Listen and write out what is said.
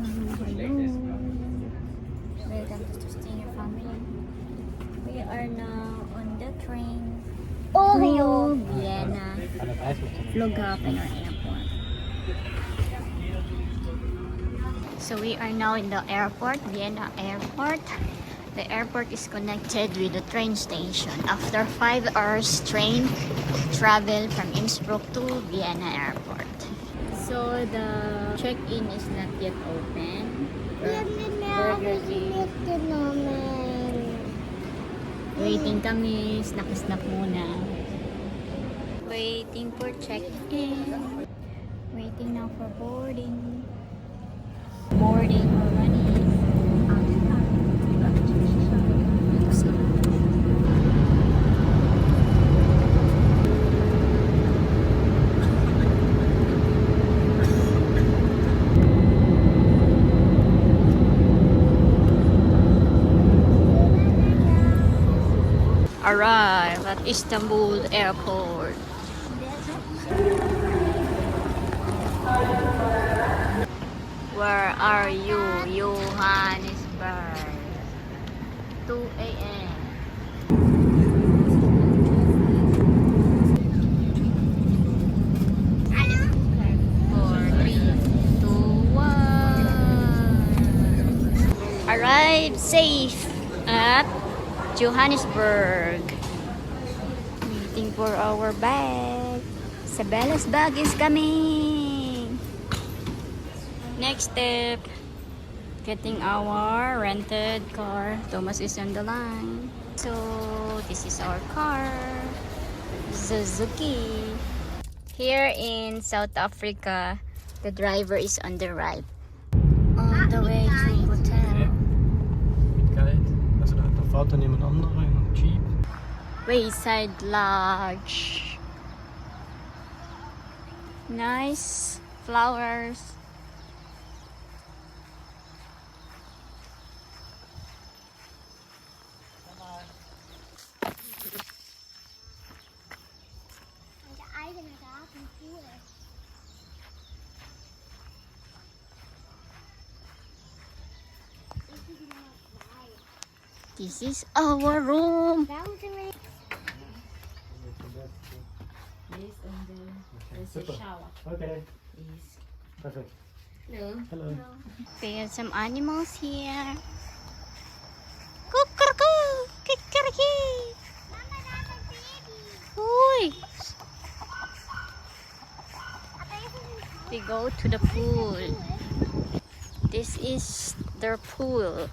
Welcome to Sterzinger family. We are now on the train to Vienna Flughafen or airport. So we are now in the airport, Vienna airport. The airport is connected with the train station. After 5 hours train travel from Innsbruck to Vienna airport. So the check-in is not yet open. Waiting kami, snack muna. Waiting for check-in. Waiting now for boarding. Boarding already. Arrive at Istanbul airport. Where are you, Johannesburg? 2 a.m. 4, 3, 2, 1. Arrive safe at Johannesburg. Waiting for our bag. Sabella's bag is coming. Next step, getting our rented car. Thomas is on the line. So this is our car, Suzuki. Here in South Africa, the driver is on the right. On the way to hotel. Fahrt dann jemand anderer in einem Jeep. Wayside Lodge. Nice flowers. This is our room. There's a shower. Okay. Perfect. Hello. Hello. We have some animals here. Kukurku, kikariki. Uy. We go to the pool. This is their pool.